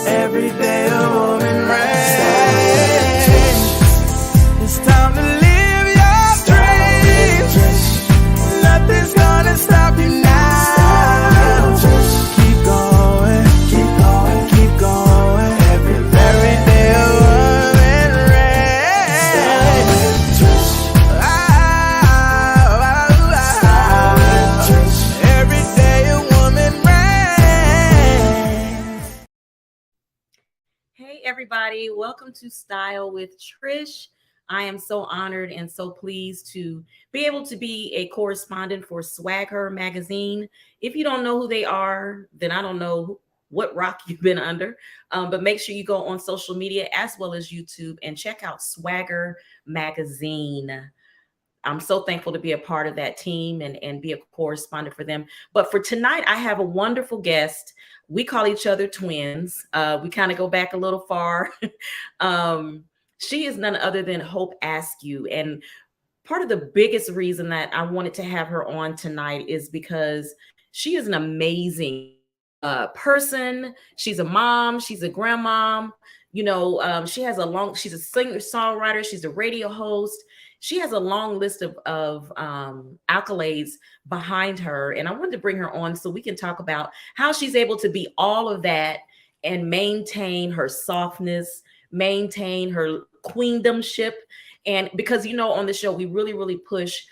Every day a woman reigns. It's time to live your dreams. Nothing's gonna stop you now. Keep going, keep going, keep going. Every day a woman reigns. Every day a woman reigns. Hey everybody, welcome to Style with Trysh. I am so honored and so pleased to be able to be a correspondent for Swagger magazine. If you don't know who they are, then I don't know what rock you've been under, but make sure you go on social media as well as YouTube and check out Swagger magazine. I'm so thankful to be a part of that team and be a correspondent for them. But for tonight, I have a wonderful guest. We call each other twins. We kind of go back a little far. She is none other than Hope Askew. And part of the biggest reason that I wanted to have her on tonight is because she is an amazing person. She's a mom. She's a grandmom. You know, she's a singer, songwriter. She's a radio host. She has a long list of accolades behind her. And I wanted to bring her on so we can talk about how she's able to be all of that and maintain her softness, maintain her queendomship. And because, you know, on the show, we really, really push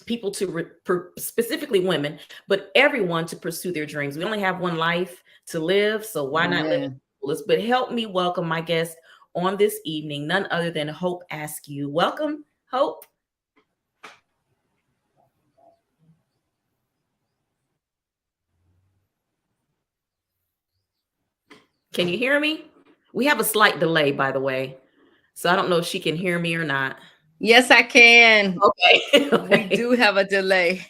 people to, specifically women, but everyone to pursue their dreams. We only have one life to live, so why not live it to the fullest? But help me welcome my guest on this evening, none other than Hope Askew. Welcome, Hope. Can you hear me? We have a slight delay, by the way, so I don't know if she can hear me or not. Yes, I can. Okay. We do have a delay.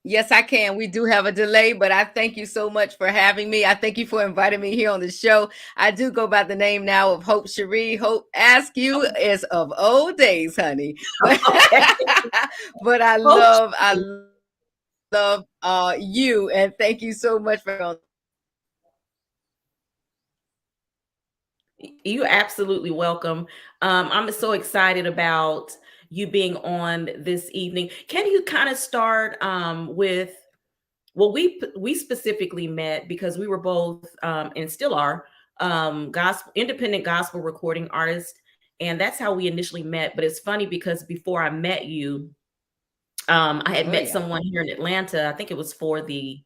Yes, I can. We do have a delay, but I thank you so much for having me. I thank you for inviting me here on the show. I do go by the name now of Hope Sheree. Hope Askew is of old days, honey. But I love you, and thank you so much for. You're absolutely welcome. I'm so excited about you being on this evening. Can you kind of start with, well, we specifically met because we were both and still are independent gospel recording artists, and that's how we initially met. But it's funny because before I met you, I had met someone here in Atlanta. I think it was for the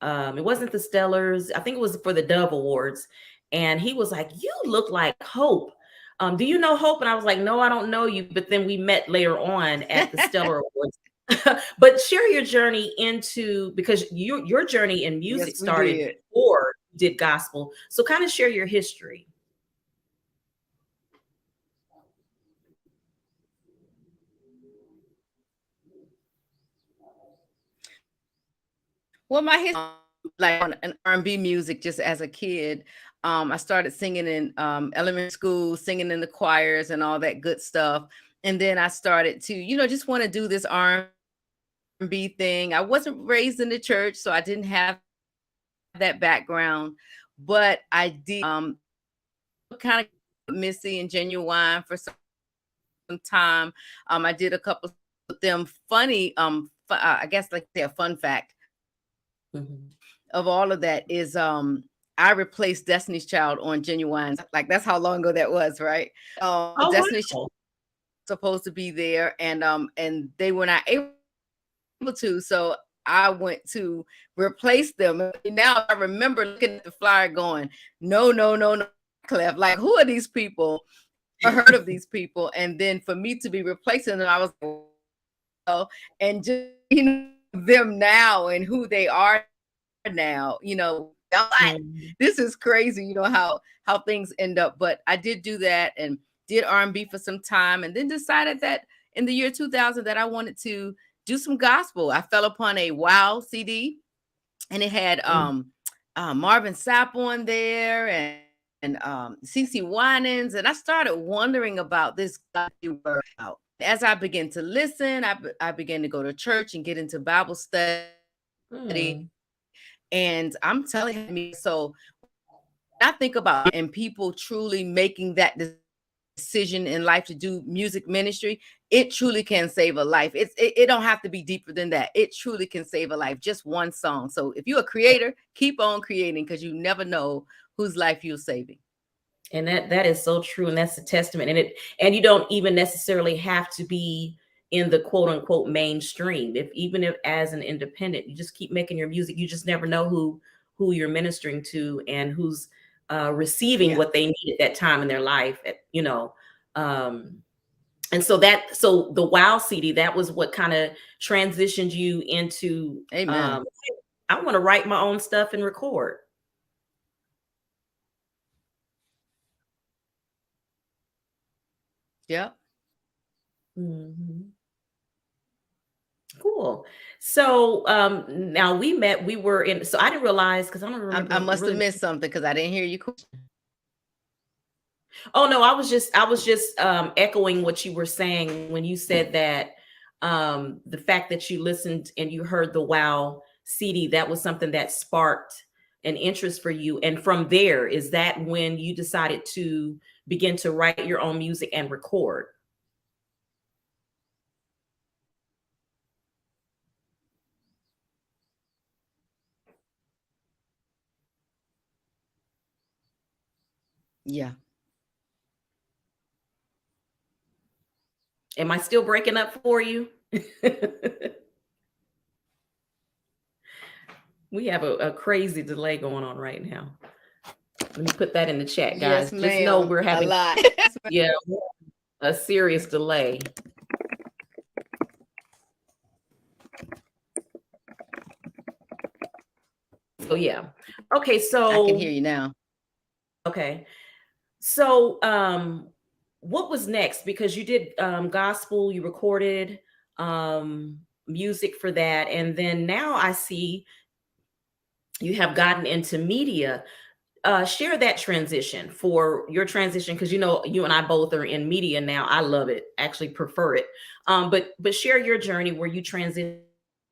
it wasn't the Stellars. I think it was for the Dove Awards. And he was like, "You look like Hope. Do you know Hope?" And I was like, "No, I don't know you." But then we met later on at the Stellar Awards. But share your journey because your journey in music started before you did gospel. So kind of share your history. Well, my history, like on an R&B music, just as a kid. I started singing in elementary school, singing in the choirs and all that good stuff. And then I started to, just want to do this R&B thing. I wasn't raised in the church, so I didn't have that background, but I did kind of Missy and Genuine for some time. I did a couple of them funny, I guess like a fun fact of all of that is I replaced Destiny's Child on Genuine. Like that's how long ago that was, right? Destiny's Child was supposed to be there, and they were not able to, so I went to replace them. And now I remember looking at the flyer, going, "No, Clef. Like, who are these people? I heard of these people." And then for me to be replacing them, I was, and just them now and who they are now, this is crazy, how things end up. But I did do that and did R&B for some time, and then decided that in the year 2000 that I wanted to do some gospel. I fell upon a Wow CD, and it had Marvin Sapp on there and CeCe Winans, and I started wondering about this word out. As I began to listen, I began to go to church and get into Bible study. And I'm telling you, so I think about and people truly making that decision in life to do music ministry, it truly can save a life. It don't have to be deeper than that. It truly can save a life. Just one song. So if you're a creator, keep on creating, because you never know whose life you're saving. And that is so true. And that's a testament. And you don't even necessarily have to be in the quote unquote mainstream. Even if as an independent, you just keep making your music, you just never know who you're ministering to and who's receiving what they need at that time in their life, and so the Wow CD, that was what kind of transitioned you into, Amen. I want to write my own stuff and record. Yeah. Mm-hmm. Cool. So now we met, we were in, so I didn't realize, because I don't remember. I must have missed something because I didn't hear you. Oh no, I was just echoing what you were saying when you said that the fact that you listened and you heard the Wow CD, that was something that sparked an interest for you. And from there, is that when you decided to begin to write your own music and record? Yeah. Am I still breaking up for you? We have a crazy delay going on right now. Let me put that in the chat, guys. Yes, just know we're having a lot. a serious delay. So yeah. Okay, so I can hear you now. Okay. So what was next? Because you did gospel, you recorded music for that, and then now I see you have gotten into media. Share that transition, for your transition, because you and I both are in media now. I love it, actually prefer it. But share your journey where you transition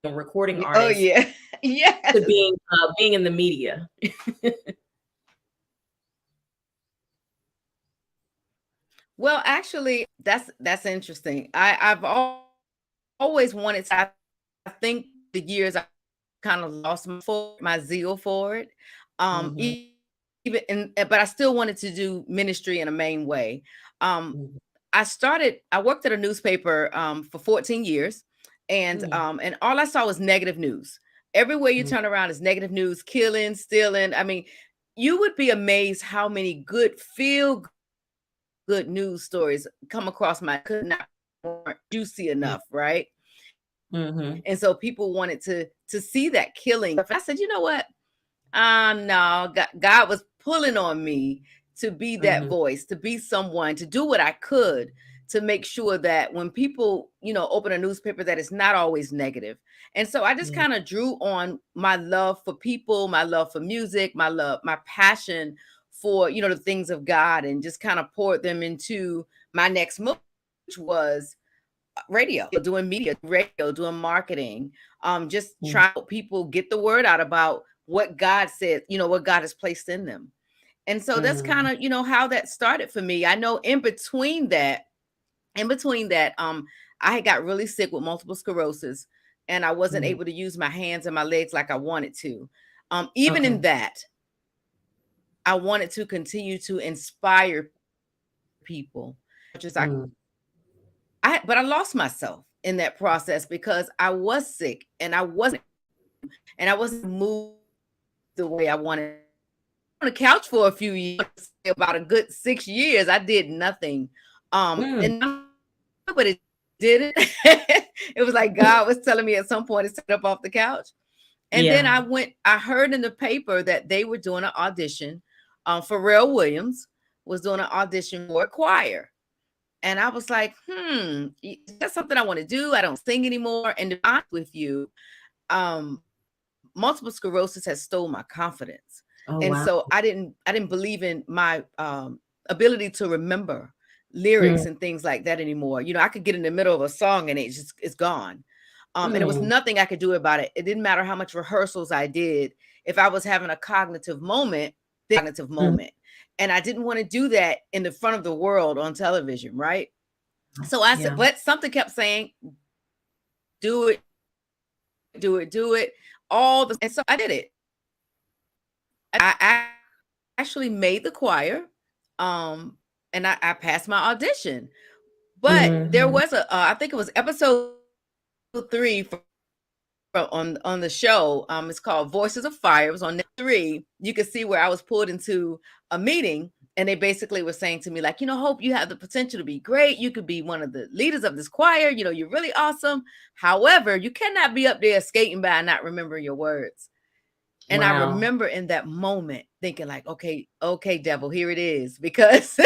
from recording artist. Oh yeah, yes. To being in the media. Well, actually, that's interesting. I've always wanted to. I think the years I kind of lost my zeal for it. But I still wanted to do ministry in a main way. I worked at a newspaper for 14 years, and all I saw was negative news. Everywhere you turn around is negative news, killing, stealing. I mean, you would be amazed how many good good news stories come across my could not weren't juicy enough, right? And so people wanted to see that killing. I said, you know what? No, God was pulling on me to be that voice, to be someone, to do what I could to make sure that when people, open a newspaper, that it's not always negative. And so I just kind of drew on my love for people, my love for music, my passion for, the things of God, and just kind of poured them into my next move, which was radio, doing media, radio, doing marketing, just trying to help people get the word out about what God said, what God has placed in them. And so that's kind of, how that started for me. I know in between that, I had got really sick with multiple sclerosis, and I wasn't able to use my hands and my legs like I wanted to. Even in that, I wanted to continue to inspire people. Just but I lost myself in that process because I was sick and I wasn't moved the way I wanted. On the couch for a few years, about a good 6 years, I did nothing. And but it didn't. It was like God was telling me at some point to sit up off the couch. And then I heard in the paper that they were doing an audition. Pharrell Williams was doing an audition for a choir. And I was like, that's something I want to do. I don't sing anymore. And to be honest with you, multiple sclerosis has stolen my confidence. So I didn't believe in my ability to remember lyrics and things like that anymore. I could get in the middle of a song and it's gone. And there was nothing I could do about it. It didn't matter how much rehearsals I did. If I was having a cognitive moment, and I didn't want to do that in the front of the world on television, right? So I said, but something kept saying, do it. And so I did it. I actually made the choir, and I passed my audition. But there was I think it was episode 3 on the show. It's called Voices of Fire. It was on 3. You could see where I was pulled into a meeting, and they basically were saying to me, like, Hope, you have the potential to be great. You could be one of the leaders of this choir. You're really awesome. However, you cannot be up there skating by and not remember your words. And I remember in that moment thinking, like, okay, devil, here it is, because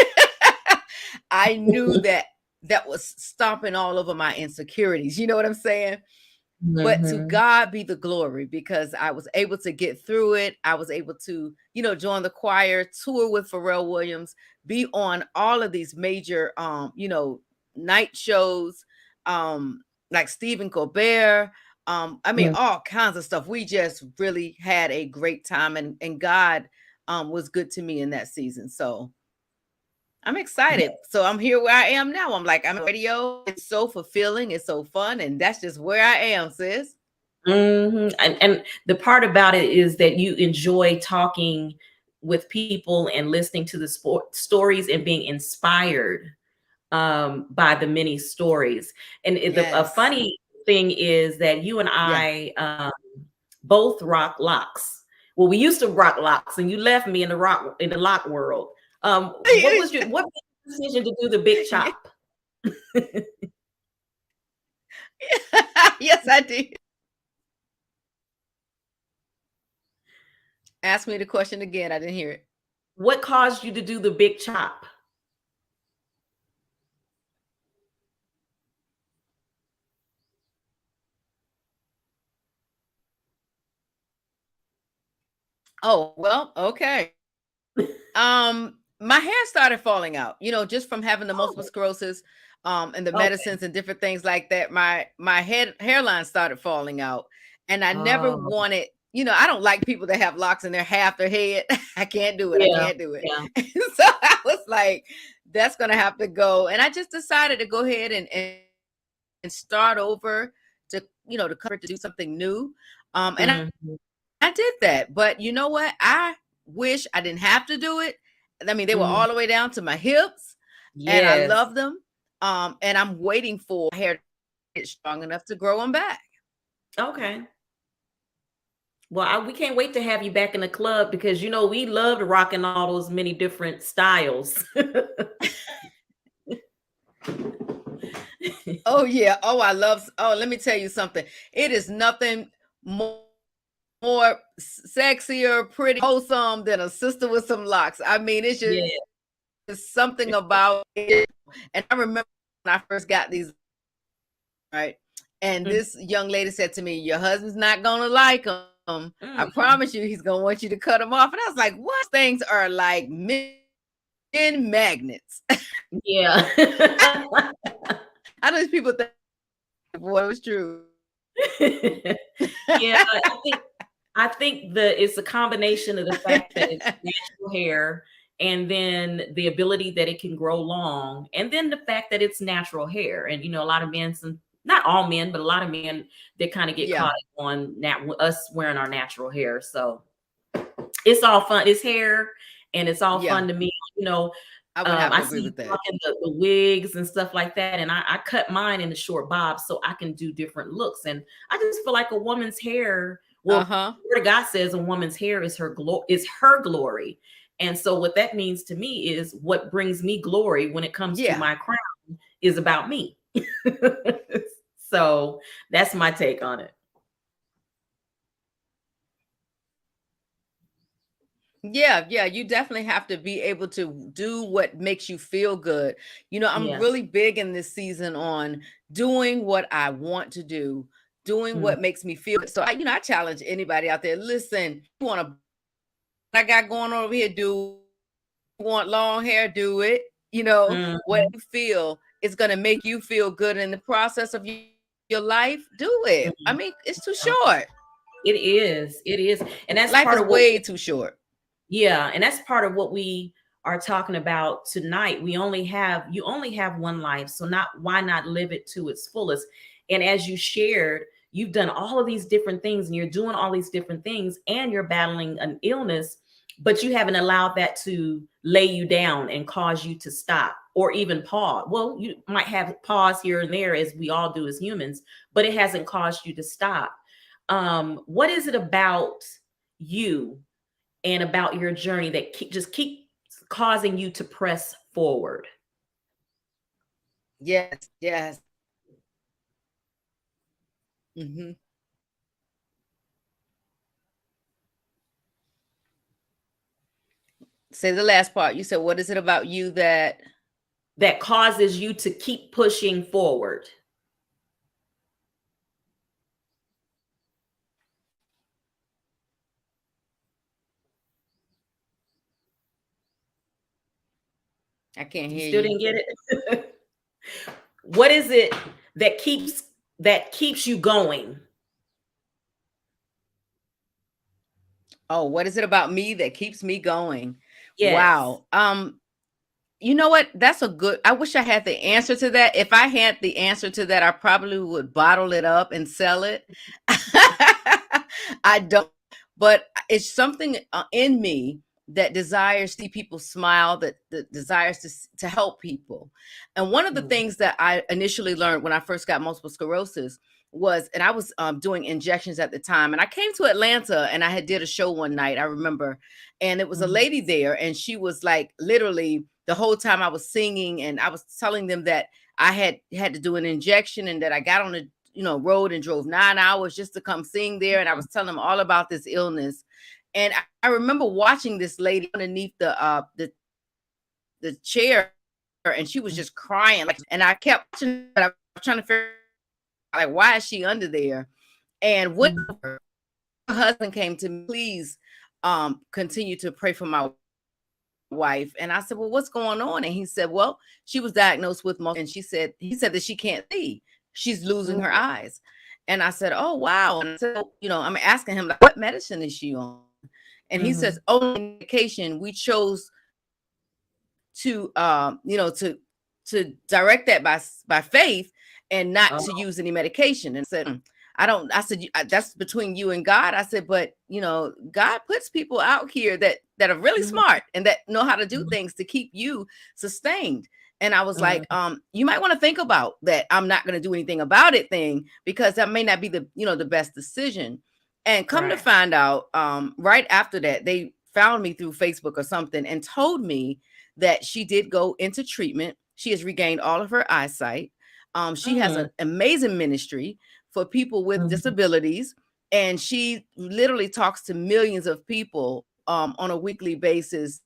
I knew that was stomping all over my insecurities. You know what I'm saying? But to God be the glory, because I was able to get through it. I was able to, join the choir, tour with Pharrell Williams, be on all of these major, night shows, like Stephen Colbert. All kinds of stuff. We just really had a great time, and God was good to me in that season. So I'm excited. So I'm here where I am now. I'm like, I'm on radio. It's so fulfilling. It's so fun. And that's just where I am, sis. And the part about it is that you enjoy talking with people and listening to the stories and being inspired by the many stories. And a funny thing is that you and I both rock locks. Well, we used to rock locks, and you left me in the lock world. What was your decision to do the big chop? Yes, I did. Ask me the question again. I didn't hear it. What caused you to do the big chop? Oh, well, okay. My hair started falling out, just from having the multiple sclerosis, and the medicines and different things like that. My hairline started falling out, and I never wanted, I don't like people that have locks in half their head. I can't do it. I can't do it. Yeah. So I was like, that's going to have to go. And I just decided to go ahead and start over to do something new. And I did that. But you know what? I wish I didn't have to do it. I mean, they were all the way down to my hips, and I love them. And I'm waiting for my hair to get strong enough to grow them back. Okay. Well, we can't wait to have you back in the club, because we loved rocking all those many different styles. Oh yeah. Let me tell you something. It is nothing more sexier, pretty, wholesome than a sister with some locks. I mean, it's just something about it. And I remember when I first got these, right? And this young lady said to me, "Your husband's not gonna like them. I promise you, he's gonna want you to cut them off." And I was like, "What?" Things are like men magnets. Yeah. I know these people think, boy, it was true. Yeah, I think it's a combination of the fact that it's natural hair, and then the ability that it can grow long, and then the fact that it's natural hair. And a lot of men, not all men, but a lot of men, they kind of get caught up on us wearing our natural hair. So it's all fun. It's hair, and it's all fun to me. I would have to agree with that. The wigs and stuff like that, and I cut mine in the short bob so I can do different looks. And I just feel like a woman's hair. Well, where God says a woman's hair is her glory. And so what that means to me is what brings me glory when it comes to my crown is about me. So that's my take on it. Yeah, you definitely have to be able to do what makes you feel good. I'm really big in this season on doing what I want to do, doing what makes me feel good. So I challenge anybody out there. Listen, you want to, I got going on over here, do you want long hair, do it. What you feel is going to make you feel good in the process of you your life, do it. I mean, it's too short. It is. It is. And that's Life part is of what, way too short. yeah. And that's part of what we are talking about tonight. You only have one life. So why not live it to its fullest? And as you shared, you've done all of these different things and you're doing all these different things and you're battling an illness, but you haven't allowed that to lay you down and cause you to stop or even pause. Well, you might have pause here and there, as we all do as humans, but it hasn't caused you to stop. What is it about you and about your journey that keep causing you to press forward? Yes, yes. Mm-hmm. Say the last part. You said, what is it about you that causes you to keep pushing forward? I can't hear Still you. didn't get it? What is it that keeps you going? Oh, what is it about me that keeps me going? Yes. Wow. You know what? I wish I had the answer to that. If I had the answer to that, I probably would bottle it up and sell it. I don't, but it's something in me that desires to see people smile, that desires to help people. And one of the things that I initially learned when I first got multiple sclerosis was, and I was doing injections at the time, and I came to Atlanta and I did a show one night, I remember, and it was a lady there, and she was like, literally the whole time I was singing, and I was telling them that I had to do an injection, and that I got on the road and drove 9 hours just to come sing there, and I was telling them all about this illness. And I remember watching this lady underneath the chair, and she was just crying, like, and I kept watching, but I was trying to figure out, like, why is she under there? And when her husband came to me, please continue to pray for my wife. And I said, well, what's going on? And he said, well, she was diagnosed with multiple, and he said that she can't see. She's losing her eyes. And I said, oh, wow. And I said, I'm asking him, like, what medicine is she on? And he says, oh, medication. We chose to, to direct that by faith and not to use any medication. And I said, I said, that's between you and God. I said, but God puts people out here that are really smart and that know how to do things to keep you sustained. And I was like, you might want to think about that. I'm not going to do anything about it thing, because that may not be the best decision. And come to find out, right after that, they found me through Facebook or something and told me that she did go into treatment. She has regained all of her eyesight. She has an amazing ministry for people with disabilities, and she literally talks to millions of people on a weekly basis,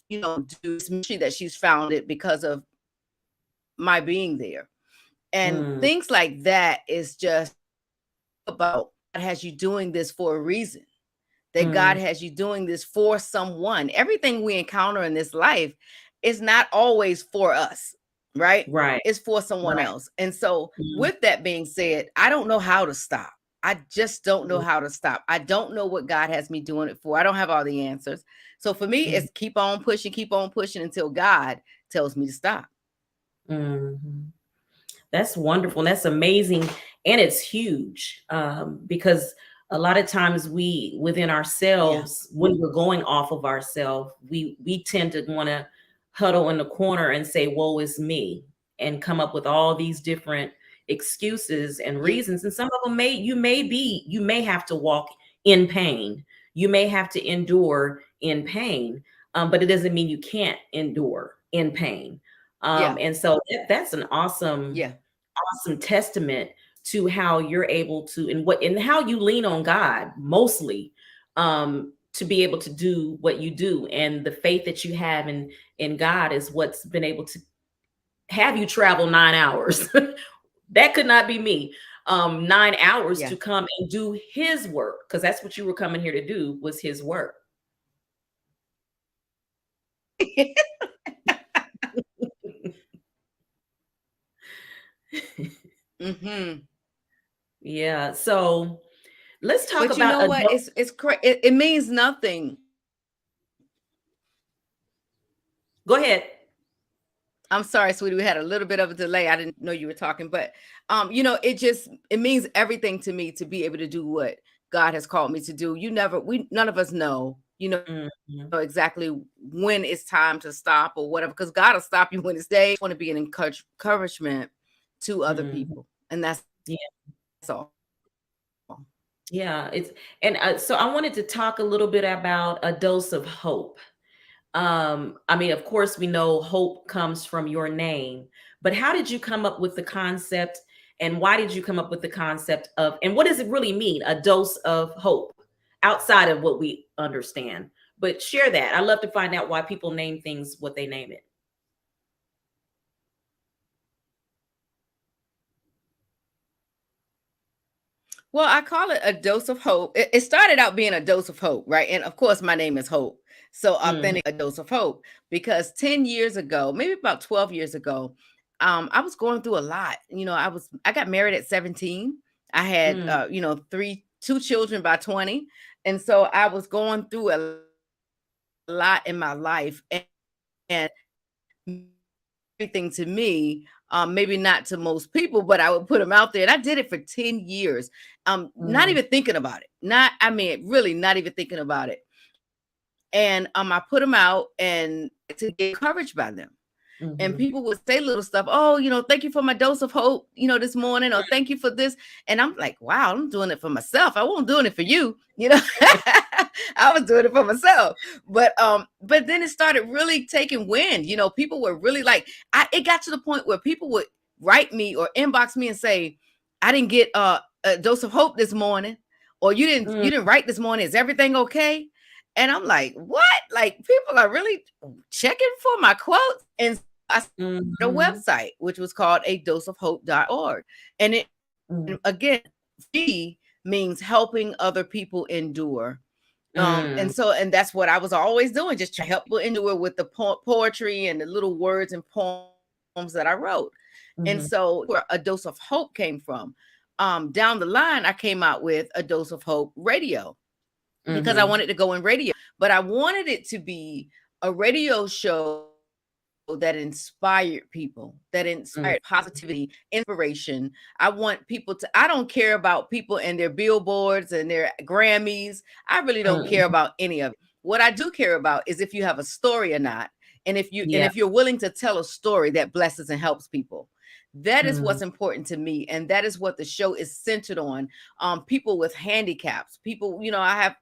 do this ministry that she's founded because of my being there. And things like that is just about God has you doing this for a reason, that God has you doing this for someone. Everything we encounter in this life is not always for us, right? It's for someone else. And so with that being said, I don't know how to stop. I just don't know how to stop. I don't know what God has me doing it for. I don't have all the answers. So for me, it's keep on pushing until God tells me to stop. That's wonderful. That's amazing. And it's huge, because a lot of times within ourselves, when we're going off of ourselves, we tend to want to huddle in the corner and say, woe is me, and come up with all these different excuses and reasons. And some of them you may have to walk in pain. You may have to endure in pain, but it doesn't mean you can't endure in pain. And so that's an awesome testament to how you're able to, and how you lean on God mostly, to be able to do what you do. And the faith that you have in God is what's been able to have you travel 9 hours. That could not be me. 9 hours to come and do his work, because that's what you were coming here to do, was his work. Yeah. So let's talk But you about know what? adult. It means nothing. Go ahead. I'm sorry, sweetie. We had a little bit of a delay. I didn't know you were talking, but it means everything to me to be able to do what God has called me to do. None of us know, Mhm. exactly when it's time to stop or whatever, because God will stop you when it's day. I want to be an encouragement to other Mhm. people, and that's Yeah. all. Yeah. So I wanted to talk a little bit about a dose of hope. I mean, of course, we know hope comes from your name, but how did you come up with the concept, and why did you come up with the concept of, and what does it really mean, a dose of hope, outside of what we understand? But share that. I love to find out why people name things what they name it. Well, I call it a dose of hope. It started out being a dose of hope, right? And of course, my name is Hope. So Mhm. authentic, a dose of hope. Because 10 years ago, maybe about 12 years ago, I was going through a lot. I got married at 17. I had, Mm, two children by 20. And so I was going through a lot in my life. And everything to me, maybe not to most people, but I would put them out there. And I did it for 10 years, not mm, even thinking about it. Really not even thinking about it. And I put them out and to get encouraged by them. And mhm, people would say little stuff. Oh, thank you for my dose of hope, this morning, or thank you for this. And I'm like, wow, I'm doing it for myself. I wasn't doing it for you, I was doing it for myself. But then it started really taking wind. People were really like, it got to the point where people would write me or inbox me and say, I didn't get a dose of hope this morning, or mm, you didn't write this morning. Is everything okay? And I'm like, what? Like, people are really checking for my quotes. And I started a mhm, website, which was called a doseofhope.org. And it, mm, again, V means helping other people endure. mm, And that's what I was always doing, just to help people endure with the poetry and the little words and poems that I wrote. And mhm, so where a dose of hope came from. Down the line, I came out with a dose of hope radio, because I mhm, wanted to go in radio, but I wanted it to be a radio show that inspired people, that mm, inspired positivity, inspiration. I want people to, I don't care about people and their billboards and their Grammys. I really don't care mm. about any of it. What I do care about is if you have a story or not. And Yeah. if you're willing to tell a story that blesses and helps people. That is Mm, what's important to me. And that is what the show is centered on. People with handicaps, people, I have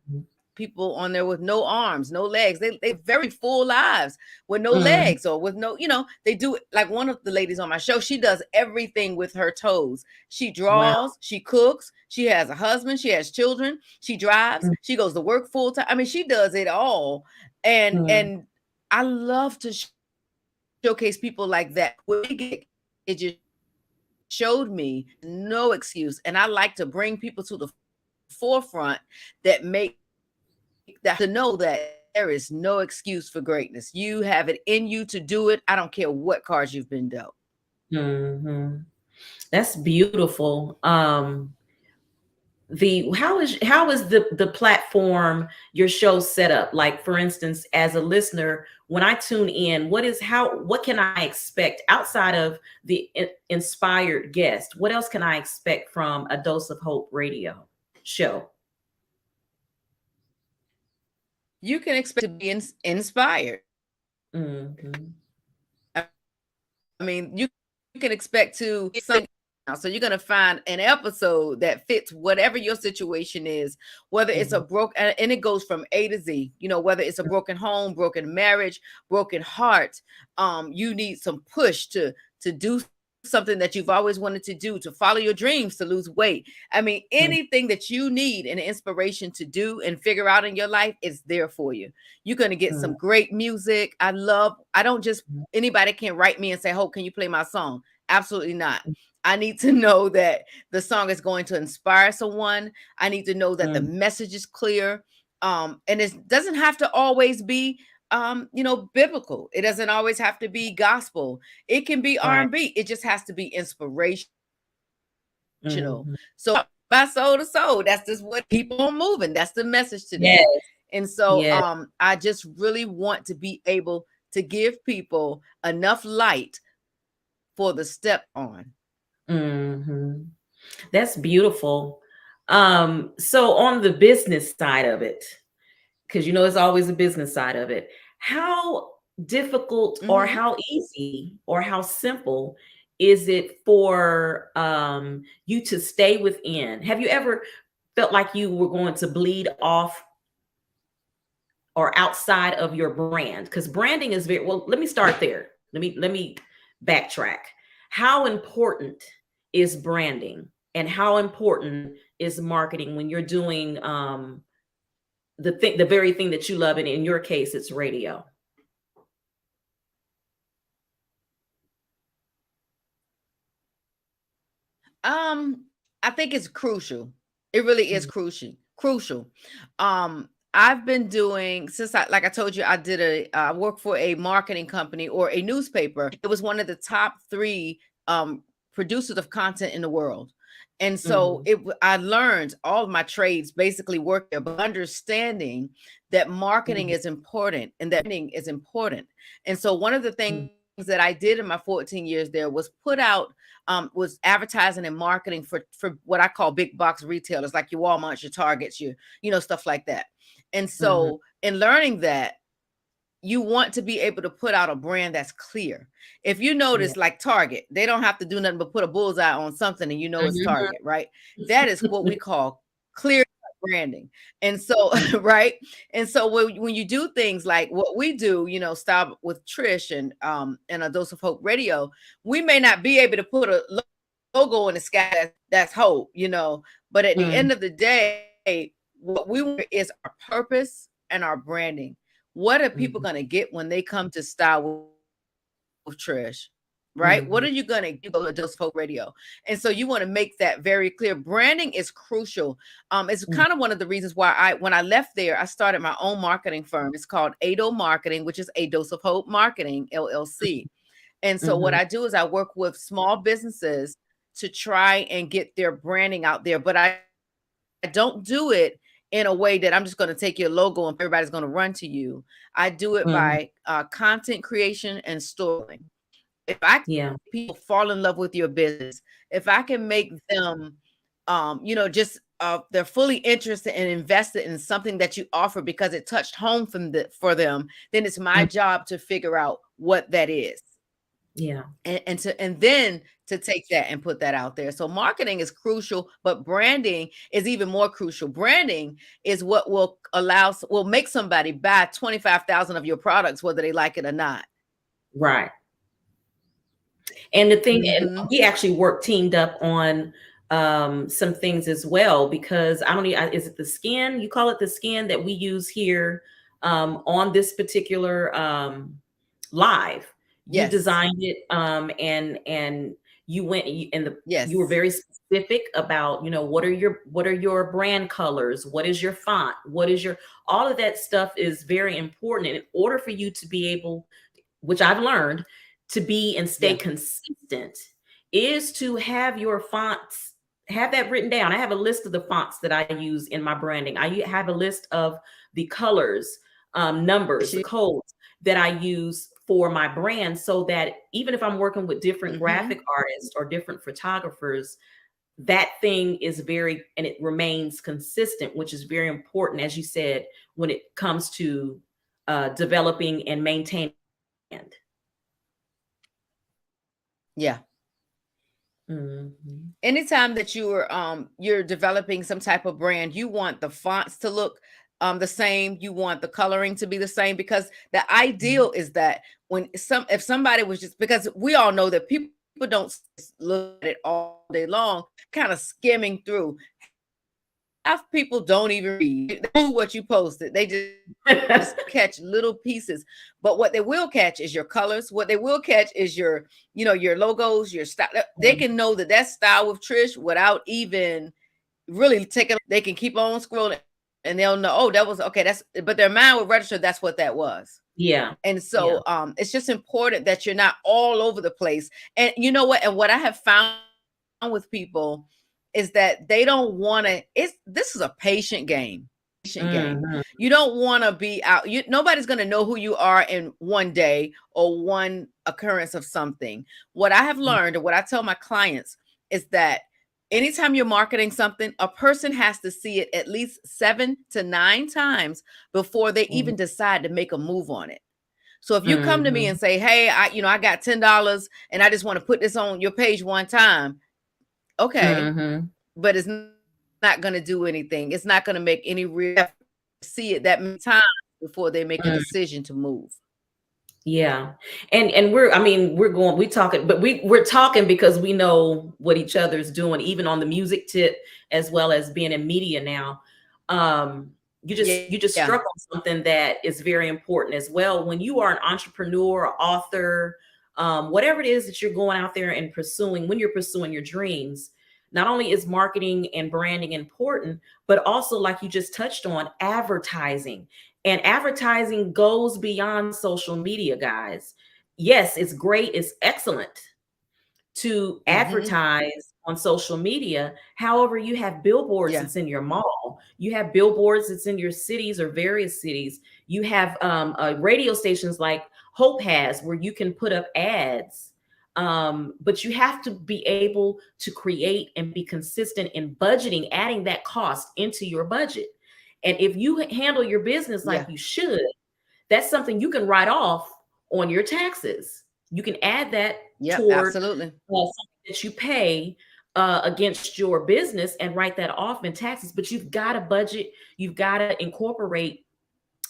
mhm, people on there with no arms, no legs. They very full lives with no mm. legs, or with no, they do, like one of the ladies on my show, she does everything with her toes. She Wow. draws, she cooks, she has a husband, she has children, she drives, Mm, she goes to work full time. I mean, she does it all. And mm, and I love to showcase people like that. It just showed me no excuse. And I like to bring people to the forefront that make that, to know that there is no excuse for greatness. You have it in you to do it. I don't care what cards you've been dealt. mhm. That's beautiful. The how is the platform, your show set up? Like, for instance, as a listener, when I tune in, what can I expect outside of the inspired guest? What else can I expect from a Dose of Hope radio show? You can expect to be inspired. Mhm. I mean, you can expect to something. So you're gonna find an episode that fits whatever your situation is, whether it's a Mhm. broke, and it goes from A to Z. Whether it's a broken home, broken marriage, broken heart. You need some push to do something that you've always wanted to do, to follow your dreams, to lose weight. I mean, anything that you need an inspiration to do and figure out in your life is there for you. You're gonna get Mhm. some great music. I don't just, anybody can write me and say, Hope, can you play my song? Absolutely not. I need to know that the song is going to inspire someone. I need to know that the Mhm. message is clear. And it doesn't have to always be biblical. It doesn't always have to be gospel. It can be Right. R&B. It just has to be inspiration Mhm. So by soul to soul, that's just what keep on moving. That's the message today. Yes. And so Yes. I just really want to be able to give people enough light for the step on. Mhm. That's beautiful. So on the business side of it, because you know it's always a business side of it, how difficult or Mhm. how easy or how simple is it for you to stay within? Have you ever felt like you were going to bleed off or outside of your brand? Because branding is very well. Let me start there. Let me backtrack. How important is branding, and how important is marketing when you're doing the very thing that you love, and in your case, it's radio? I think it's crucial. It really is Mm, crucial. I've been doing since like I told you, I work for a marketing company or a newspaper. It was one of the top 3 producers of content in the world. And so mhm, I learned all of my trades basically work there, but understanding that marketing mhm, is important and that branding is important. And so one of the mhm, things that I did in my 14 years there was put out was advertising and marketing for what I call big box retailers like your Walmarts, your Targets, your stuff like that. And mhm, so in learning that, you want to be able to put out a brand that's clear. If you yeah. notice, like Target, they don't have to do nothing but put a bullseye on something and it's Mhm. Target, right? That is what we call clear branding. And so, right? And so when you do things like what we do, stop with Trysh and a Dose of Hope Radio, we may not be able to put a logo in the sky that's Hope, but at the Mm, end of the day, what we want is our purpose and our branding. What are people mhm, going to get when they come to Style with Trysh? Right? What mhm, are you going to go to Dose Folk Radio? And so you want to make that very clear. Branding is crucial. It's mm, kind of one of the reasons why when I left there, I started my own marketing firm. It's called ADO Marketing, which is A Dose of Hope Marketing, LLC. And so what mhm, I do is I work with small businesses to try and get their branding out there. But I don't do it in a way that I'm just going to take your logo and everybody's going to run to you. I do it mhm. by content creation and storytelling. If I can Yeah. make people fall in love with your business, if I can make them, just they're fully interested and invested in something that you offer because it touched home for them, then it's my Mm, job to figure out what that is yeah. and then to take that and put that out there. So marketing is crucial, but branding is even more crucial. Branding is what will make somebody buy 25,000 of your products, whether they like it or not. Right. And the thing, and Mm-hmm. we actually teamed up on some things as well, because I don't need, is it the skin? You call it the skin that we use here on this particular live. You Yes. designed it, and you went you were Yes. very specific about, what are your brand colors, what is your font, what is your, all of that stuff is very important. And in order for you to be able, which I've learned, to be and stay Yeah. consistent, is to have your fonts, have that written down. I have a list of the fonts that I use in my branding. I have a list of the colors, numbers, the codes that I use for my brand, so that even if I'm working with different Mm-hmm. graphic artists or different photographers, that thing is very, and it remains consistent, which is very important, as you said, when it comes to developing and maintaining. Yeah. Mhm. Anytime that you're developing some type of brand, you want the fonts to look the same, you want the coloring to be the same, because the Mhm. ideal is that if somebody was just, because we all know that people don't look at it all day long, kind of skimming through. Half people don't even read what you posted. They just catch little pieces. But what they will catch is your colors. What they will catch is your logos, your style. They Mhm. can know that style with Trysh without even really taking. They can keep on scrolling and they'll know, oh, that was okay. But their mind will register that's what that was. Yeah. And Yeah. so it's just important that you're not all over the place. And you know what? And what I have found with people, is that they don't want to, this is a patient game. Game. You don't want to be out. Nobody's going to know who you are in one day or one occurrence of something. What I have learned and what I tell my clients is that anytime you're marketing something, a person has to see it at least 7 to 9 times before they even decide to make a move on it. So if you come to me and say, hey, I got $10 and I just want to put this on your page one time. Okay. But it's not going to do anything. It's not going to make any real see it that many times before they make a decision to move. Yeah. And we're talking because we know what each other's doing, even on the music tip, as well as being in media now. You just struck on something that is very important as well. When you are an entrepreneur, author, whatever it is that you're going out there and pursuing, when you're pursuing your dreams, not only is marketing and branding important, but also, like you just touched on, advertising. And advertising goes beyond social media, guys. Yes, it's great. It's excellent to advertise on social media. However, you have billboards that's in your mall. You have billboards that's in your cities or various cities. You have radio stations like Hope has, where you can put up ads. But you have to be able to create and be consistent in budgeting, adding that cost into your budget. And if you handle your business like you should, that's something you can write off on your taxes. You can add that toward something that you pay against your business and write that off in taxes. But you've got to budget. You've got to incorporate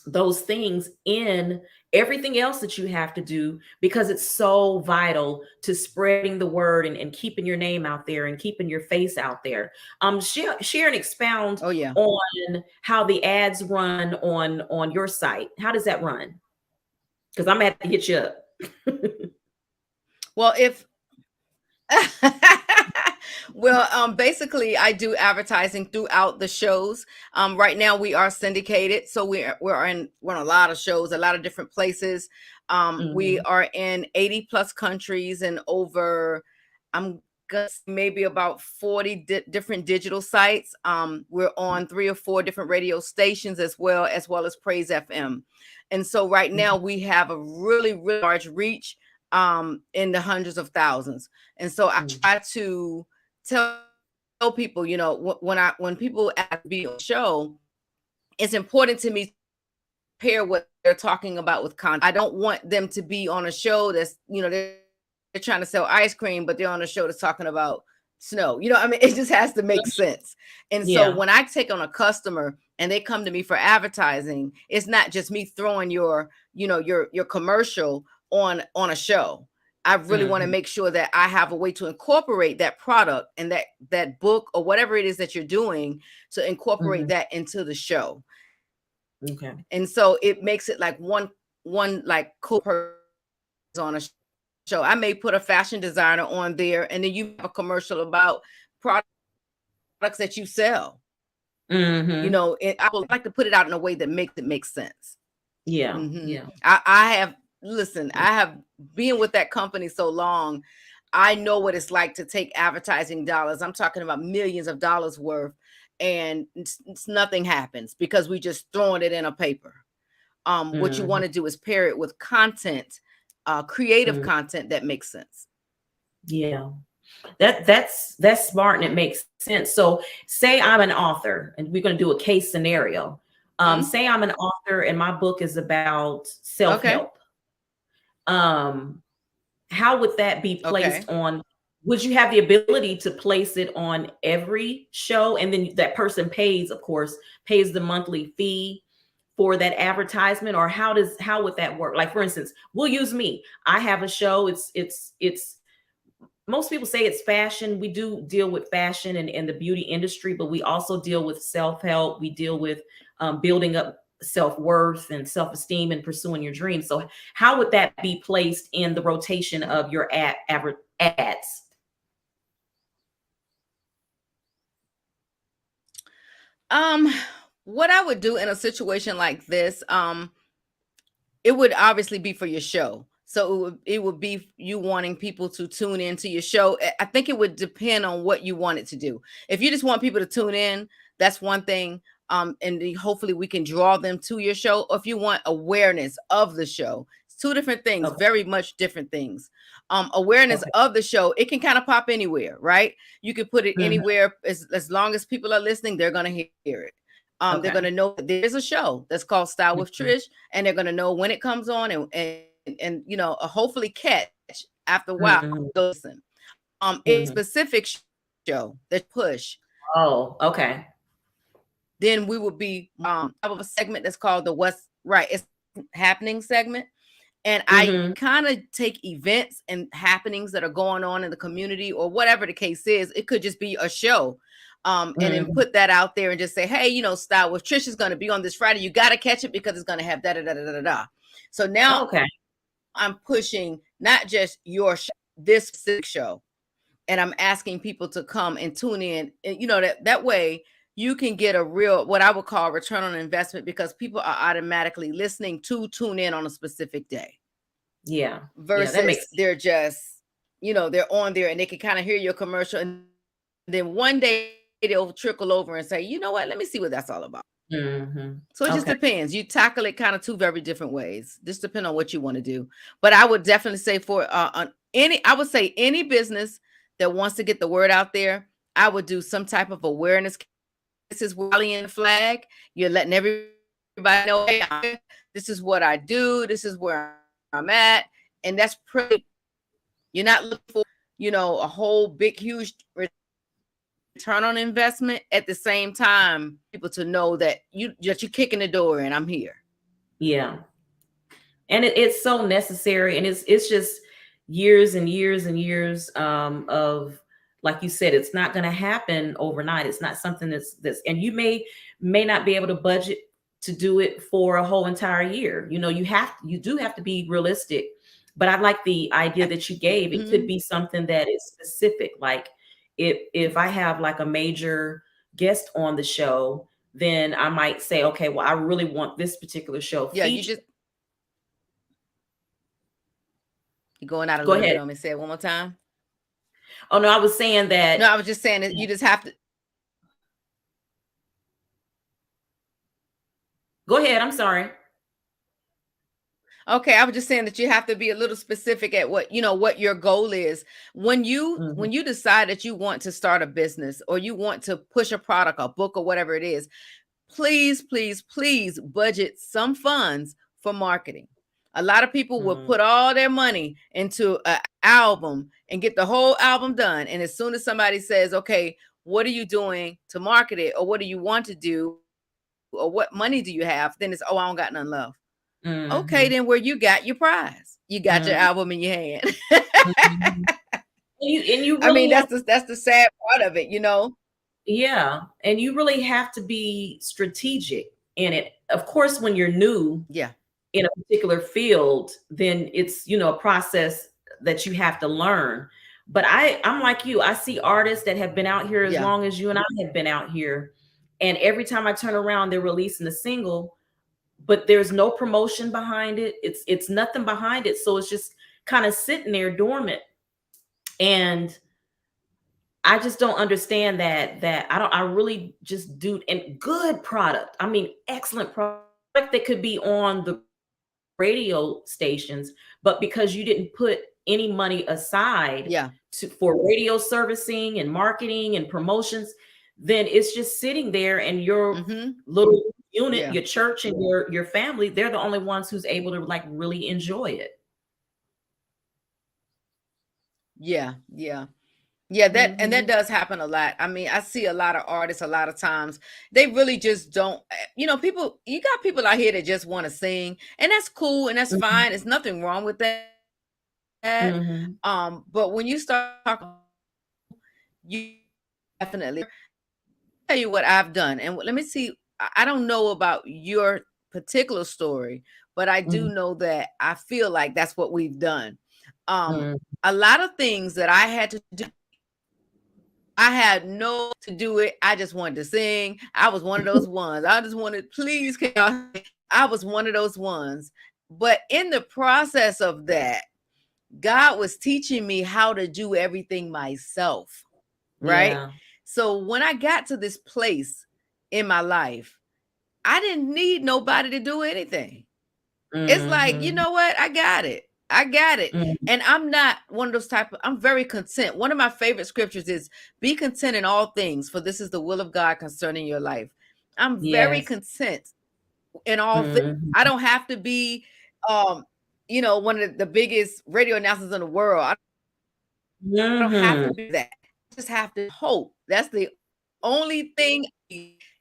those things in everything else that you have to do, because it's so vital to spreading the word and keeping your name out there and keeping your face out there. Share and expound on how the ads run on your site. How does that run? Because I'm gonna have to hit you up. Well, basically I do advertising throughout the shows. Right now we are syndicated. So we're on a lot of shows, a lot of different places. We are in 80 plus countries and over, I'm guessing maybe about 40 different digital sites. We're on 3 or 4 different radio stations as well as Praise FM. And so right now we have a really, really large reach in the hundreds of thousands. And so I try to tell people, when people ask to be on the show, it's important to me to pair what they're talking about with content. I don't want them to be on a show that's, they're trying to sell ice cream, but they're on a show that's talking about snow. It just has to make sense. And so when I take on a customer and they come to me for advertising, it's not just me throwing your commercial on a show. I really want to make sure that I have a way to incorporate that product and that book or whatever it is that you're doing, to incorporate that into the show. Okay. And so it makes it like one like co-person on a show. I may put a fashion designer on there, and then you have a commercial about products that you sell. I would like to put it out in a way that makes it make sense. Yeah. I have been with that company so long. I know what it's like to take advertising dollars. I'm talking about millions of dollars worth, and nothing happens because we just throwing it in a paper. What you want to do is pair it with content, creative content that makes sense. Yeah. That's smart, and it makes sense. So say I'm an author and we're going to do a case scenario. Say I'm an author and my book is about self-help. How would that be placed on? Would you have the ability to place it on every show, and then that person pays the monthly fee for that advertisement? Or how would that work? Like, for instance, we'll use me. I have a show. It's most people say it's fashion. We do deal with fashion and the beauty industry, but we also deal with self-help. We deal with building up self-worth and self-esteem and pursuing your dreams. So how would that be placed in the rotation of your ads? What I would do in a situation like this, it would obviously be for your show. So it would be you wanting people to tune into your show. I think it would depend on what you want it to do. If you just want people to tune in, that's one thing. And hopefully we can draw them to your show. Or if you want awareness of the show, it's two different things, very much different things. Awareness of the show, it can kind of pop anywhere, right? You can put it anywhere as long as people are listening, they're going to hear it. They're going to know that there's a show that's called Style with Trysh, and they're going to know when it comes on and you know, hopefully catch after a while. Go listen. A specific show that push. Oh, okay. Then we would be of a segment that's called the What's Right, it's happening segment. And I kind of take events and happenings that are going on in the community or whatever the case is. It could just be a show. And then put that out there and just say, hey, you know, Style with Trysh is going to be on this Friday. You got to catch it because it's going to have da-da-da-da-da-da. So now I'm pushing not just your show, this specific show. And I'm asking people to come and tune in. And, you know, that way you can get a real, what I would call return on investment, because people are automatically listening to tune in on a specific day. Yeah. Versus they're just, you know, they're on there and they can kind of hear your commercial. And then one day they'll trickle over and say, you know what, let me see what that's all about. So it just depends. You tackle it kind of two very different ways. Just depend on what you want to do. But I would definitely say for any business that wants to get the word out there, I would do some type of awareness. This is rallying the flag. You're letting everybody know, hey, this is what I do. This is where I'm at. And that's pretty, you're not looking for, you know, a whole big, huge return on investment. At the same time, people to know that you're kicking the door and I'm here. Yeah. And it's so necessary. And it's just years and years and years of, like you said, it's not going to happen overnight. It's not something that's, and you may not be able to budget to do it for a whole entire year. You know, you do have to be realistic, but I like the idea that you gave. It could be something that is specific. Like if I have like a major guest on the show, then I might say, okay, well, I really want this particular show. Yeah. featured. You're going out a little bit on me. Say it one more time. Oh, no, I was saying that. No, I was just saying that you just have to. Go ahead. I'm sorry. Okay, I was just saying that you have to be a little specific at what, you know, what your goal is. When you decide that you want to start a business or you want to push a product, a book or whatever it is, please, please, please budget some funds for marketing. A lot of people will put all their money into an album and get the whole album done. And as soon as somebody says, okay, what are you doing to market it? Or what do you want to do? Or what money do you have? Then it's, oh, I don't got none left. Okay, then where you got your prize? You got your album in your hand. And you really, I mean, that's the sad part of it, you know? Yeah. And you really have to be strategic in it. Of course, when you're new in a particular field, then it's, you know, a process that you have to learn. But I'm like you. I see artists that have been out here as long as you and I have been out here. And every time I turn around, they're releasing a single, but there's no promotion behind it. It's nothing behind it. So it's just kind of sitting there dormant. And I just don't understand that I really just do, and good product. I mean, excellent product that could be on the radio stations, but because you didn't put any money aside for radio servicing and marketing and promotions, then it's just sitting there, and your little unit, your church and your family, they're the only ones who's able to like really enjoy it. That and that does happen a lot. I mean, I see a lot of artists a lot of times, they really just don't, you know, you got people out here that just want to sing, and that's cool and that's fine. There's nothing wrong with that. But when you start talking, you definitely tell you what I've done. And let me see, I don't know about your particular story, but I do know that I feel like that's what we've done. A lot of things that I had to do, I had no to do it. I just wanted to sing. I was one of those ones. I just wanted, please, I was one of those ones. But in the process of that, God was teaching me how to do everything myself, right? Yeah. So when I got to this place in my life, I didn't need nobody to do anything. It's like, you know what? I got it. I got it. And I'm not one of those I'm very content. One of my favorite scriptures is be content in all things, for this is the will of God concerning your life. I'm very content in all things. I don't have to be, one of the biggest radio announcers in the world. I don't have to be that. I just have to hope. That's the only thing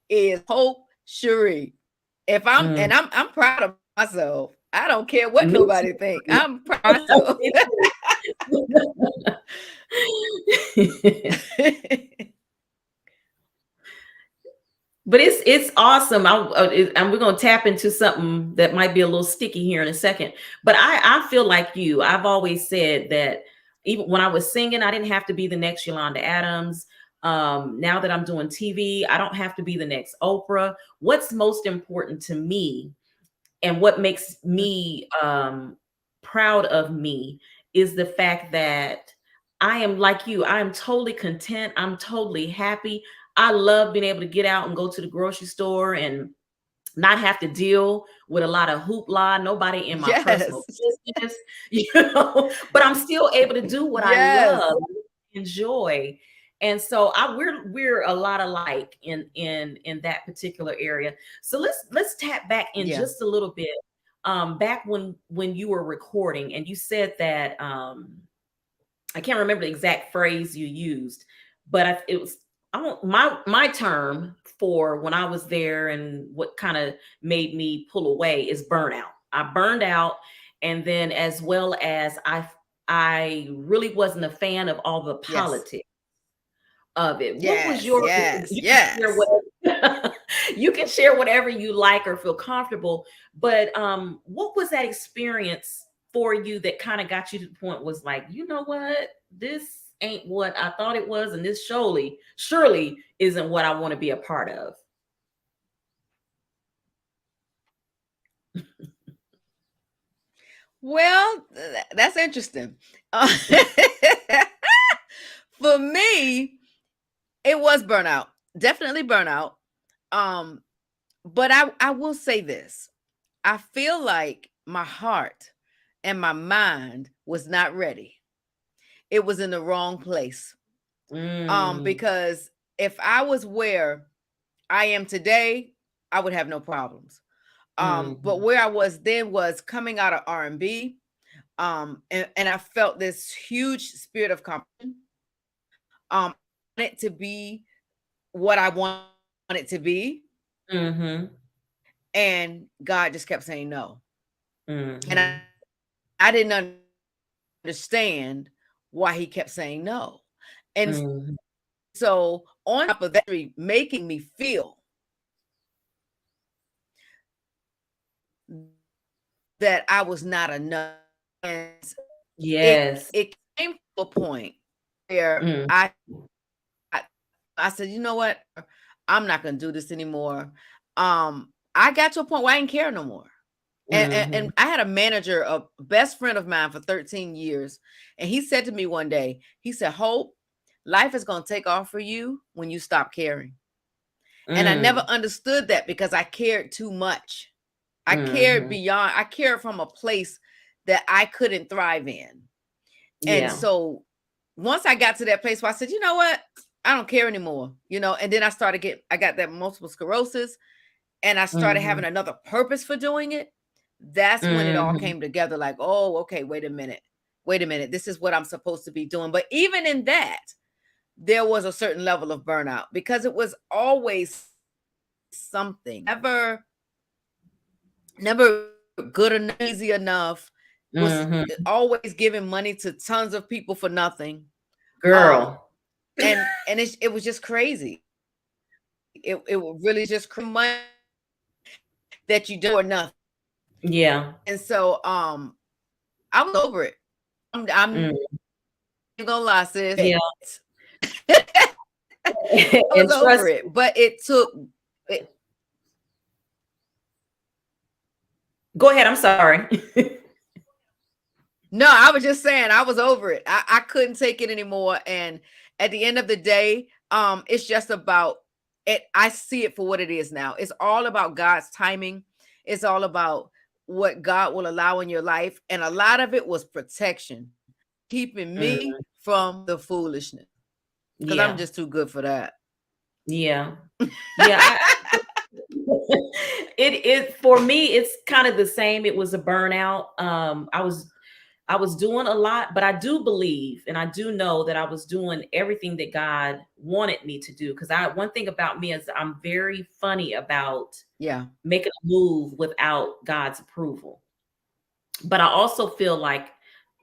is Hope Sheree. If I'm proud of myself. I don't care what nobody think. I'm proud of myself. But it's awesome. And we're gonna tap into something that might be a little sticky here in a second. But I feel like you. I've always said that even when I was singing, I didn't have to be the next Yolanda Adams. Now that I'm doing TV, I don't have to be the next Oprah. What's most important to me and what makes me proud of me is the fact that I am like you. I am totally content. I'm totally happy. I love being able to get out and go to the grocery store and not have to deal with a lot of hoopla, nobody in my personal business, but I'm still able to do what I love, enjoy. And so we're a lot alike in that particular area. So let's tap back in just a little bit. Back when you were recording and you said that I can't remember the exact phrase you used, but it was my term for when I was there and what kind of made me pull away is burnout. I burned out, and then as well as I really wasn't a fan of all the politics of it. What was your you can share whatever you like or feel comfortable, but what was that experience for you that kind of got you to the point was like, you know what, this ain't what I thought it was, and this surely isn't what I want to be a part of? Well, that's interesting. For me, it was burnout, definitely burnout. But I will say this. I feel like my heart and my mind was not ready. It was in the wrong place. Because if I was where I am today, I would have no problems. But where I was then was coming out of R&B. And I felt this huge spirit of competition. I want it to be what I want it to be. And God just kept saying no. And I didn't understand why he kept saying no. And so on top of that, making me feel that I was not enough. And it came to a point where I said, you know what? I'm not going to do this anymore. I got to a point where I didn't care no more. And I had a manager, a best friend of mine for 13 years. And he said to me one day, he said, Hope, life is going to take off for you when you stop caring. And I never understood that because I cared too much. I cared beyond, I cared from a place that I couldn't thrive in. And so once I got to that place where I said, you know what? I don't care anymore, and then I got that multiple sclerosis and I started having another purpose for doing it. That's when it all came together. Like, oh, okay, wait a minute. This is what I'm supposed to be doing. But even in that, there was a certain level of burnout because it was always something. Never good enough, easy enough. Was always giving money to tons of people for nothing. Girl. And it was just crazy. It really just money that you do or nothing. Yeah. And so I was over it. I'm gonna lie, sis. Yeah. I was over it, but it took Go ahead. I'm sorry. No, I was just saying I was over it. I couldn't take it anymore. And at the end of the day, it's just about it. I see it for what it is now. It's all about God's timing. It's all about what God will allow in your life. And a lot of it was protection, keeping me from the foolishness. Because I'm just too good for that. Yeah. Yeah. It for me, it's kind of the same. It was a burnout. I was doing a lot, but I do believe and I do know that I was doing everything that God wanted me to do. Because one thing about me is I'm very funny about making a move without God's approval. But I also feel like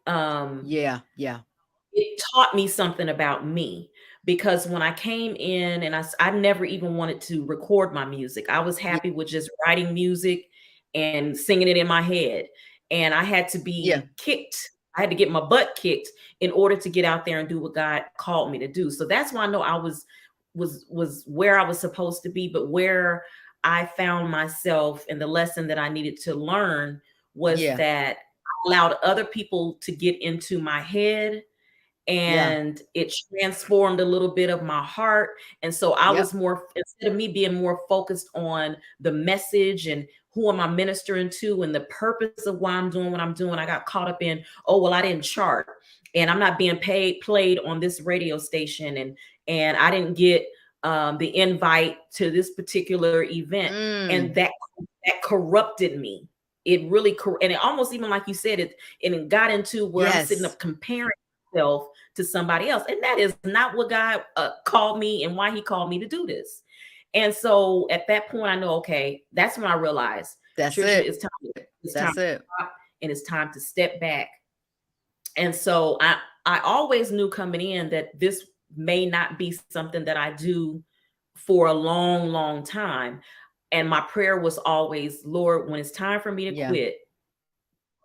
it taught me something about me. Because when I came in and I never even wanted to record my music. I was happy with just writing music and singing it in my head. And I had to be kicked. I had to get my butt kicked in order to get out there and do what God called me to do. So that's why I know I was where I was supposed to be, but where I found myself and the lesson that I needed to learn was that I allowed other people to get into my head, and it transformed a little bit of my heart. And so I was more, instead of me being more focused on the message and who am I ministering to and the purpose of why I'm doing what I'm doing, I got caught up in, oh, well, I didn't chart and I'm not being played on this radio station. And I didn't get the invite to this particular event. And that corrupted me. It really, and it almost even like you said, it got into where I'm sitting up comparing myself to somebody else. And that is not what God called me and why he called me to do this. And so at that point, I know, okay, that's when I realized it's time to stop and it's time to step back. And so I always knew coming in that this may not be something that I do for a long, long time. And my prayer was always, Lord, when it's time for me to quit,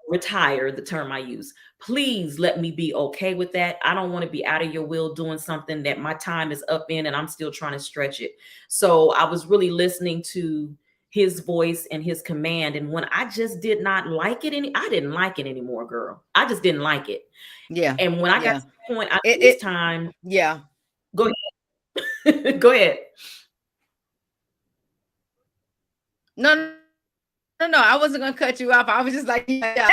retire, the term I use, please let me be okay with that. I don't want to be out of your will doing something that my time is up in and I'm still trying to stretch it. So I was really listening to his voice and his command. And when I just did not like it, I didn't like it anymore, girl. I just didn't like it. Yeah. And when I got to the point, it's time. Yeah. Go ahead. Go ahead. No, I wasn't gonna cut you off. I was just like, yeah.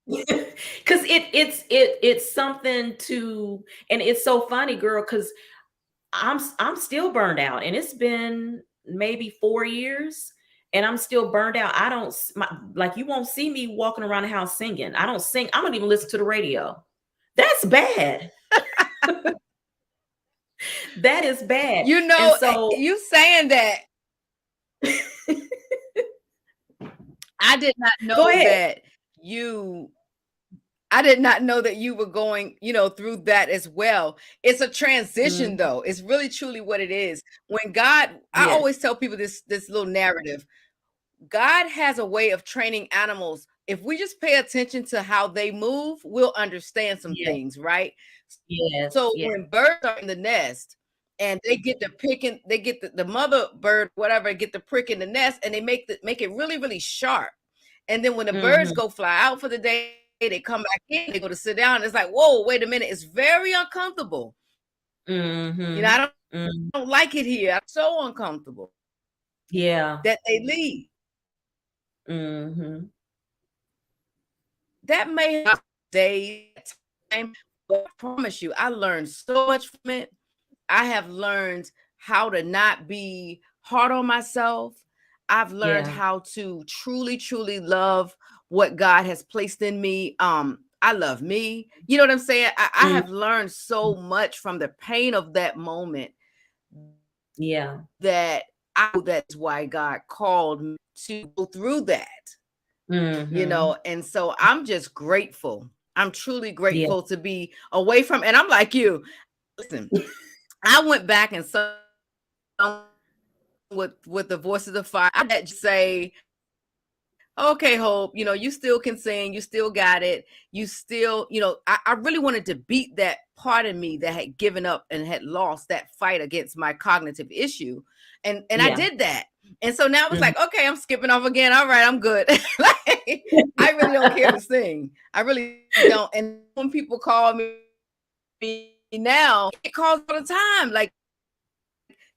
Because it's something to, and it's so funny, girl, because I'm still burned out, and it's been maybe 4 years, and I'm still burned out. I don't like, you won't see me walking around the house singing. I don't sing. I don't even listen to the radio. That's bad. That is bad. You know, and so you saying that. I did not know that I did not know that you were going, through that as well. It's a transition though. It's really truly what it is. When God, I always tell people this little narrative. God has a way of training animals. If we just pay attention to how they move, we'll understand some things, right? Yes. So when birds are in the nest, and they get the picking, they get the mother bird, whatever, get the prick in the nest, and they make it really, really sharp. And then when the birds go fly out for the day, they come back in, they go to sit down. It's like, whoa, wait a minute. It's very uncomfortable. I don't like it here. I'm so uncomfortable. Yeah. That they leave. That may have days, time, but I promise you, I learned so much from it. I have learned how to not be hard on myself. I've learned how to truly, truly love what God has placed in me. I love me. You know what I'm saying? I have learned so much from the pain of that moment. Yeah. That's why God called me to go through that. And so I'm just grateful. I'm truly grateful to be away from, and I'm like you. Listen, I went back and sung with the Voice of the Fire. I had to say, okay, Hope, you still can sing, you still got it. You still, I really wanted to beat that part of me that had given up and had lost that fight against my cognitive issue. And I did that. And so now it's like, okay, I'm skipping off again. All right, I'm good. Like, I really don't care to sing. I really don't. And when people call me now, it calls all the time. Like,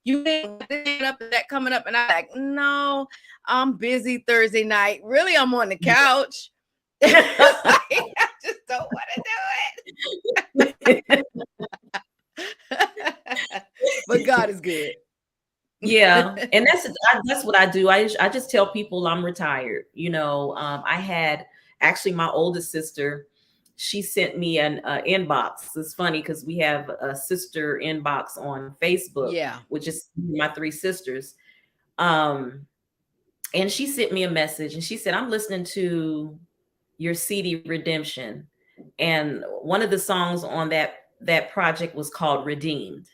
you ain't up that coming up, and I'm like, no, I'm busy Thursday night. Really, I'm on the couch. Like, I just don't want to do it. But God is good. Yeah, and that's what I do. I just tell people I'm retired. I had actually my oldest sister. She sent me an inbox. It's funny because we have a sister inbox on Facebook, Yeah, which is my three sisters. And she sent me a message, and she said, "I'm listening to your CD Redemption, and one of the songs on that project was called Redeemed."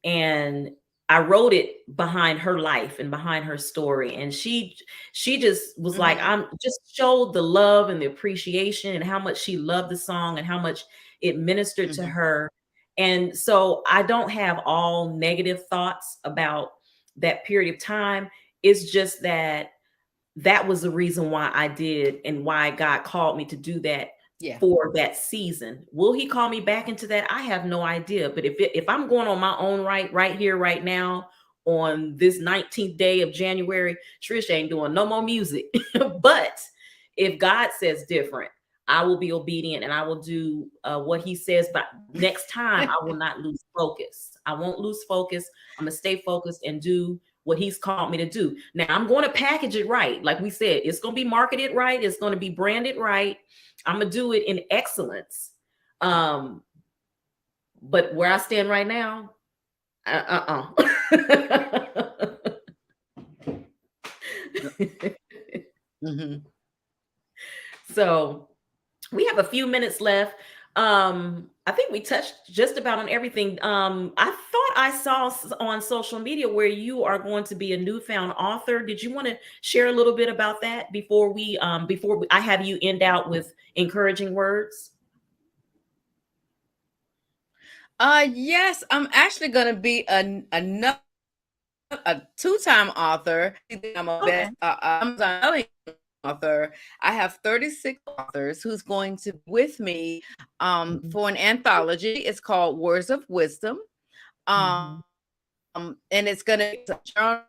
And I wrote it behind her life and behind her story. And she just was like, I'm just showed the love and the appreciation and how much she loved the song and how much it ministered to her. And so I don't have all negative thoughts about that period of time. It's just that was the reason why I did and why God called me to do that for that season. Will he call me back into that? I have no idea. But if I'm going on my own right here, right now, on this 19th day of January, Trysh ain't doing no more music. But if God says different, I will be obedient and I will do what he says. But next time I will not lose focus. I won't lose focus. I'm going to stay focused and do what he's called me to do. Now I'm going to package it right. Like we said, it's going to be marketed right. It's going to be branded right. I'm going to do it in excellence. But where I stand right now, So we have a few minutes left. I think we touched just about on everything. I thought I saw on social media where you are going to be a newfound author. Did you want to share a little bit about that before I have you end out with encouraging words? Yes, I'm actually going to be a two-time author. I'm a best Amazon author. I have 36 authors who's going to with me for an anthology. It's called Words of Wisdom. And it's going to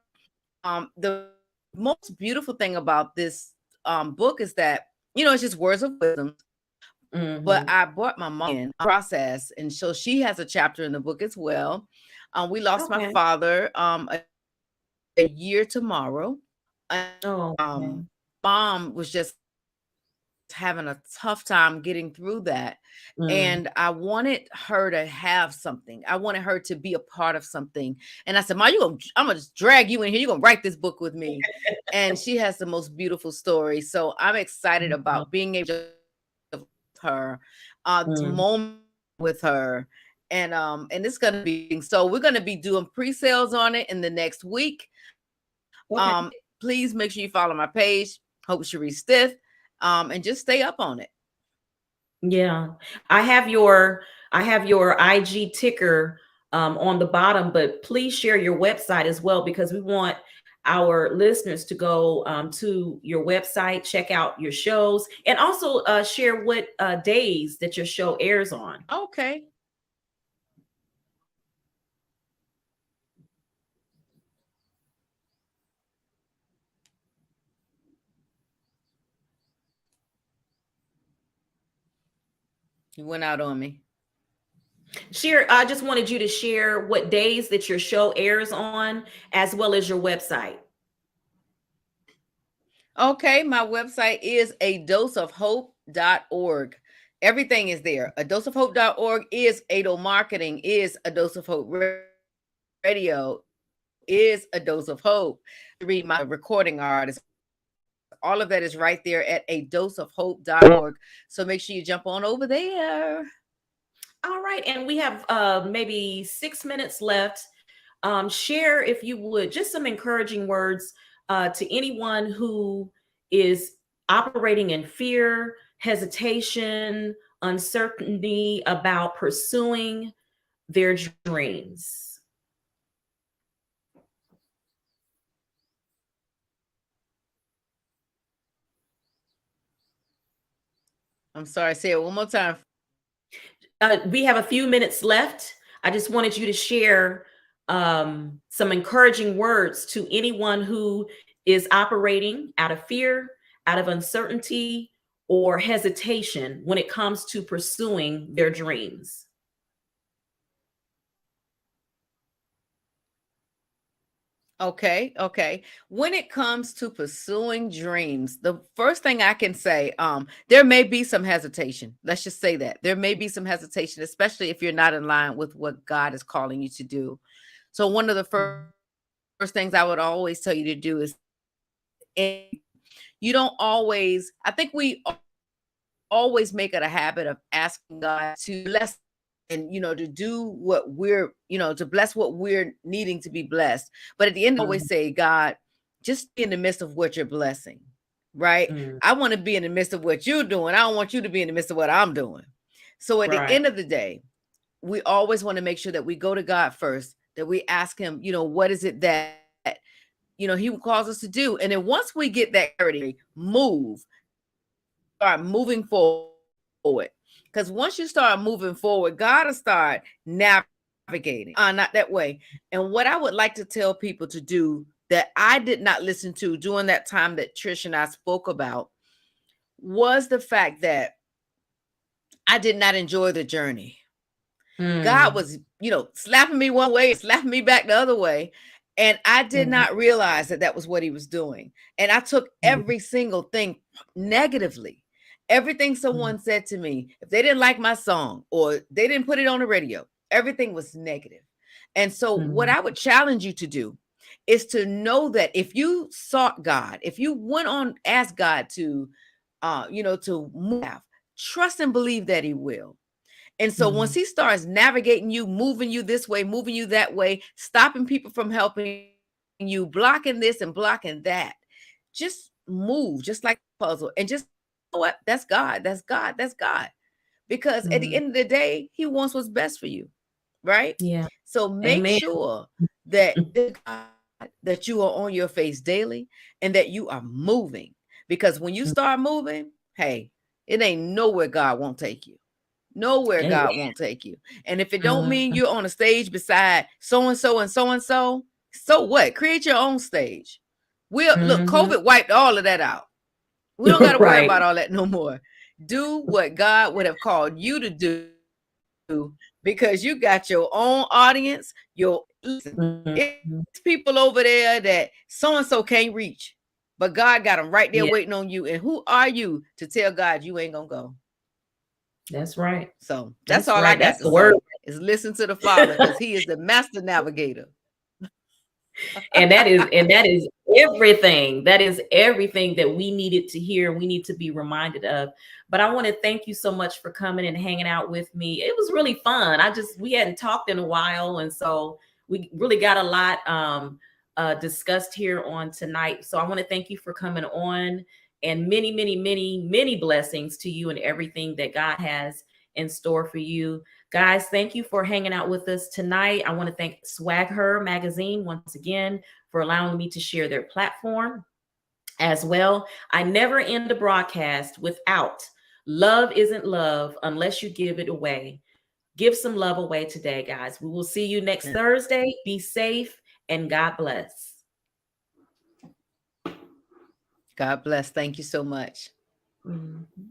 the most beautiful thing about this book is that, it's just words of wisdom. But I brought my mom in process, and so she has a chapter in the book as well. We lost my father a year tomorrow. Mom was just having a tough time getting through that. And I wanted her to have something. I wanted her to be a part of something. And I said, "Ma, I'm gonna just drag you in here. You're gonna write this book with me." And she has the most beautiful story. So I'm excited about being able to her to moment with her. And it's gonna be so we're gonna be doing pre-sales on it in the next week. Please make sure you follow my page, Hope Sheree Stiff, and just stay up on it. Yeah, I have your IG ticker on the bottom, but please share your website as well, because we want our listeners to go to your website, check out your shows, and also share what days that your show airs on. Okay. You went out on me. I just wanted you to share what days that your show airs on, as well as your website. Okay, my website is adoseofhope.org. Everything is there. Adoseofhope.org is Ado Marketing, is A Dose of Hope Radio, is A Dose of Hope. Read my recording artist. All of that is right there at adoseofhope.org. So make sure you jump on over there. All right. And we have maybe 6 minutes left. Share, if you would, just some encouraging words to anyone who is operating in fear, hesitation, uncertainty about pursuing their dreams. I'm sorry, say it one more time. We have a few minutes left. I just wanted you to share some encouraging words to anyone who is operating out of fear, out of uncertainty, or hesitation when it comes to pursuing their dreams. Okay. When it comes to pursuing dreams, the first thing I can say, there may be some hesitation. Let's just say that there may be some hesitation, especially if you're not in line with what God is calling you to do. So one of the first things I would always tell you to do is, you don't always, I think we always make it a habit of asking God to bless and, to do what we're, to bless what we're needing to be blessed. But at the end, I always say, God, just be in the midst of what you're blessing, right? I want to be in the midst of what you're doing. I don't want you to be in the midst of what I'm doing. So at the end of the day, we always want to make sure that we go to God first, that we ask him, what is it that, he calls us to do? And then once we get that clarity, start moving forward. Because once you start moving forward, God will start navigating. Not that way. And what I would like to tell people to do that I did not listen to during that time that Trysh and I spoke about was the fact that I did not enjoy the journey. God was, slapping me one way, slapping me back the other way. And I did not realize that that was what he was doing. And I took every single thing negatively. Everything someone said to me, if they didn't like my song or they didn't put it on the radio, everything was negative. And so what I would challenge you to do is to know that if you sought God, if you went on, ask God to, to move, trust and believe that he will. And so once he starts navigating you, moving you this way, moving you that way, stopping people from helping you, blocking this and blocking that, just move, just like a puzzle. And just, you know what? That's God. That's God. That's God. Because at the end of the day, he wants what's best for you. Right? Yeah. So make sure that that you are on your face daily and that you are moving. Because when you start moving, hey, it ain't nowhere God won't take you. Nowhere God won't take you. And if it don't mean you're on a stage beside so-and-so and so-and-so, so what? Create your own stage. Look, COVID wiped all of that out. We don't got to worry about all that no more. Do what God would have called you to do because you got your own audience. It's people over there that so-and-so can't reach, but God got them right there waiting on you. And who are you to tell God you ain't going to go? That's right. So that's all I got to say is listen to the Father because he is the master navigator. and that is everything. That is everything that we needed to hear. We need to be reminded of. But I want to thank you so much for coming and hanging out with me. It was really fun. We hadn't talked in a while. And so we really got a lot discussed here on tonight. So I want to thank you for coming on. And many, many, many, many blessings to you and everything that God has in store for you. Guys, thank you for hanging out with us tonight. I want to thank Swag Her Magazine once again for allowing me to share their platform as well. I never end a broadcast without love isn't love unless you give it away. Give some love away today, guys. We will see you next Thursday. Be safe and God bless. God bless. Thank you so much. Mm-hmm.